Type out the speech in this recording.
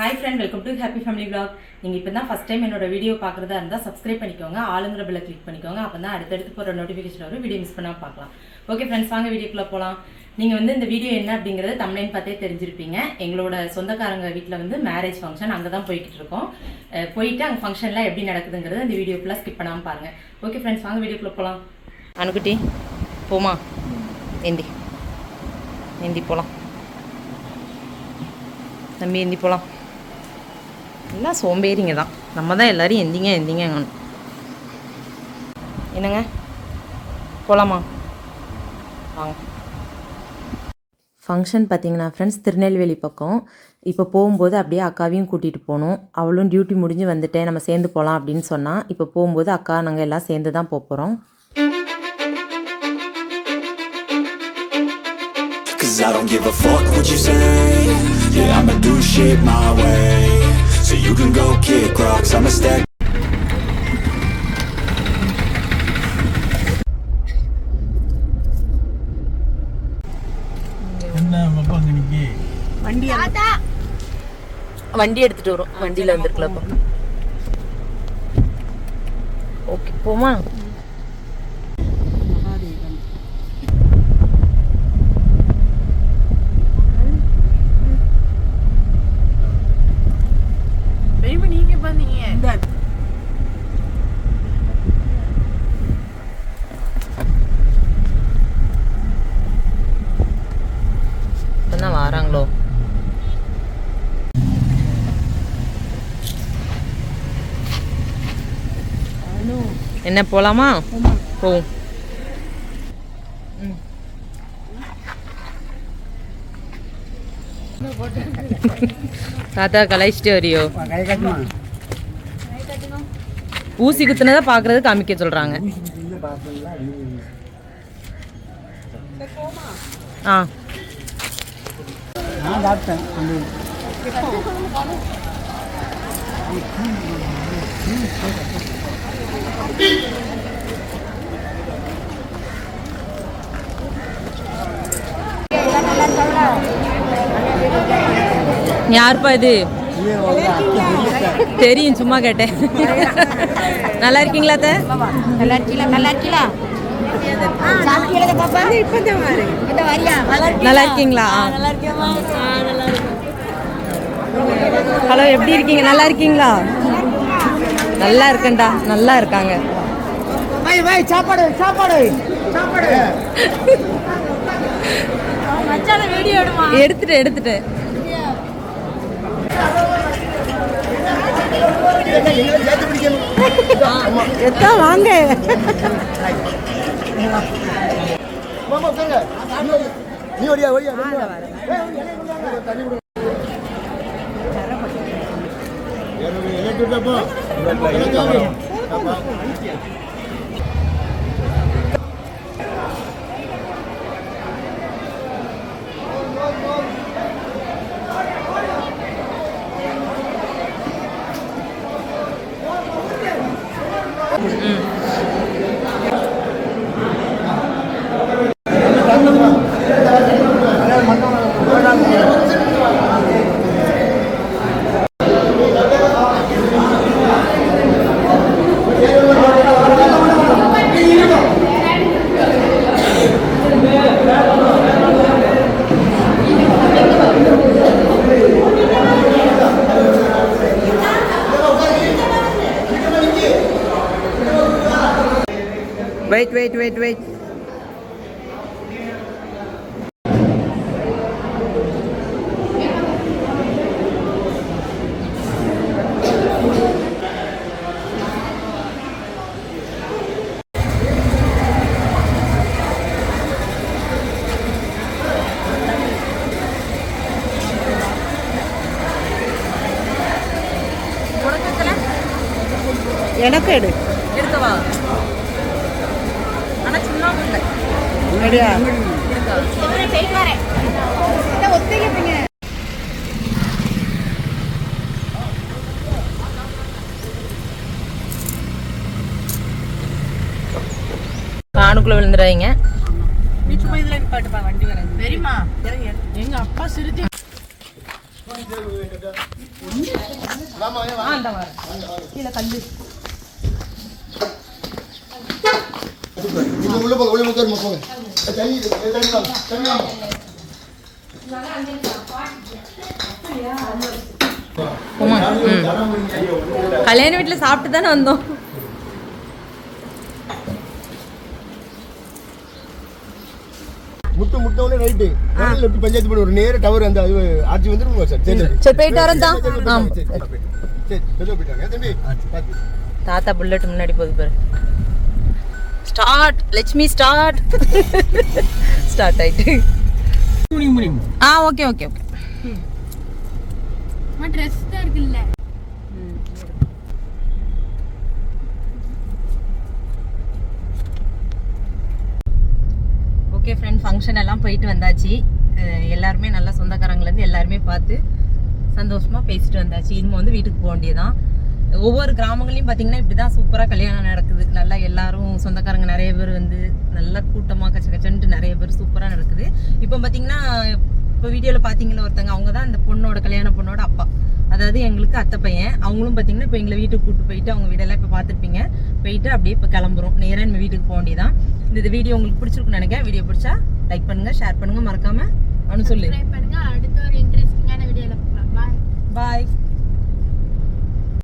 Hi friend, welcome to Happy Family Vlog. நீங்க இப்பதான் first time என்னோட வீடியோ பார்க்கறதா இருந்தா subscribe பண்ணிக்கோங்க, ஆளுங்கற பெல்ல கிளிக் பண்ணிக்கோங்க. அப்பதான் அடுத்து போற நோட்டிஃபிகேஷன் வரும், வீடியோ மிஸ் பண்ணாம பார்க்கலாம். ஓகே फ्रेंड्स, வாங்க வீடியோக்குள்ள போலாம். நீங்க இந்த வீடியோ என்ன அப்படிங்கறது thumbnail பார்த்தே தெரிஞ்சிருப்பீங்க. எங்களோட சொந்தக்காரங்க வீட்ல மேரேஜ் ஃபங்க்ஷன் அங்க தான் போயிட்டு இருக்கோம். போயிட்டு அங்க ஃபங்க்ஷன்ல எப்படி நடக்குதுங்கறத இந்த வீடியோ ஃபுல்லா ஸ்கிப் பண்ணாம பாருங்க. ஓகே फ्रेंड्स, வாங்க வீடியோக்குள்ள போலாம். அனுகுட்டி போமா எந்தி போலாம். தம்பி எந்தி போலாம். எல்லாம் சோம்பேறிங்க தான், நம்ம தான் எல்லாரும் எந்திங்க என்னங்க போகலாமா? வாங்க. ஃபங்க்ஷன் பார்த்தீங்கன்னா ஃப்ரெண்ட்ஸ் திருநெல்வேலி பக்கம். இப்போ போகும்போது அப்படியே அக்காவையும் கூட்டிகிட்டு போகணும். அவளும் டியூட்டி முடிஞ்சு வந்துட்டேன், நம்ம சேர்ந்து போகலாம் அப்படின்னு சொன்னால், இப்போ போகும்போது அக்கா நாங்கள் எல்லாம் சேர்ந்து தான் போகிறோம். I don't give a fuck what you say. Yeah, I'ma do shit my way. So you can go kick rocks, I'ma stack. வண்டி எடுத்துட்டு வரோம், வண்டியில வந்துருக்கலாம். ஓகே போமா? வாராங்களோ என்ன போலாமா? போ. தாத்தா கலாய்ச்சிட்டே வரியோ? ஊசி குத்துனதா பாக்குறது காமிக்க சொல்றாங்க. ஆ யாருப்பா இது? தெரியும், சும்மா கேட்டேன். நல்லா இருக்கீங்களா? நல்லா இருக்கீங்களா? ஹலோ, எப்படி இருக்கீங்க? நல்லா இருக்கீங்களா? நல்லா இருக்கேன்டா, நல்லா இருக்காங்க. எடுத்துட்டேன். எத்தா வாங்க. Wait. எனக்கு எடுக்கவா? ஆனா சின்ன இல்லை. ரெடியா? காணுக்குள்ள விழுந்துறாங்க. வண்டி வராது. தெரியுமா? எங்க அப்பா சிரிச்சு அந்த வர கீழே கல்லு உள்ள போங்க உள்ள போங்க தண்ணி தண்ணி கல்யாண வீட்டில் சாப்பிட்டு தானே வந்தோம். முட்டை ரைட்டு லெஃப்ட் பஞ்சாயத்து போட ஒரு நேர டவர் அந்த அது ஆட்சி வந்துரும் சார். சரி போயிட்டு வரேன் தான். சரி போயிட்டாங்க தம்பி. தாத்தா புல்லட் முன்னாடி போகுது பாரு. ஸ்டார்ட் லட்சுமி ஸ்டார்ட் ஸ்டார்ட் ஆயிட்டு. Okay okay okay. ட்ரெஸ் தான் இருக்குல்ல. ஓகே ஃப்ரெண்ட், ஃபங்க்ஷன் எல்லாம் போயிட்டு வந்தாச்சு. எல்லாருமே நல்லா சொந்தக்காரங்கலேருந்து எல்லாருமே பார்த்து சந்தோஷமாக பேசிட்டு வந்தாச்சு. இனிமே வந்து வீட்டுக்கு போக வேண்டியதான். ஒவ்வொரு கிராமங்களையும் பார்த்தீங்கன்னா இப்படி தான் சூப்பராக கல்யாணம் நடக்குது. நல்லா எல்லாரும் சொந்தக்காரங்க நிறைய பேர் வந்து நல்லா கூட்டமாக கச்சன்ட்டு நிறைய பேர் சூப்பராக நடக்குது. இப்போ பார்த்தீங்கன்னா இப்போ வீடியோவில் பார்த்தீங்கன்னா ஒருத்தங்க அவங்க தான் இந்த பொண்ணோட கல்யாண பொண்ணோட அப்பா, அதாவது எங்களுக்கு அத்தை பையன். அவங்களும் பார்த்தீங்கன்னா இப்போ எங்களை வீட்டுக்கு கூப்பிட்டு போயிட்டு அவங்க வீடெல்லாம் இப்போ பார்த்துருப்பீங்க. போயிட்டு அப்படியே இப்போ கிளம்புறோம். நேராக நம்ம வீட்டுக்கு போக வேண்டியதான். இந்த வீடியோ உங்களுக்கு பிடிச்சிருக்குன்னு நினைக்கிறேன். வீடியோ பிடிச்சா லைக் பண்ணுங்க, ஷேர் பண்ணுங்க, மறக்காம சொல்லு. அடுத்த ஒரு இன்ட்ரெஸ்டிங்கான வீடியோல பார்க்கலாம். பாய்.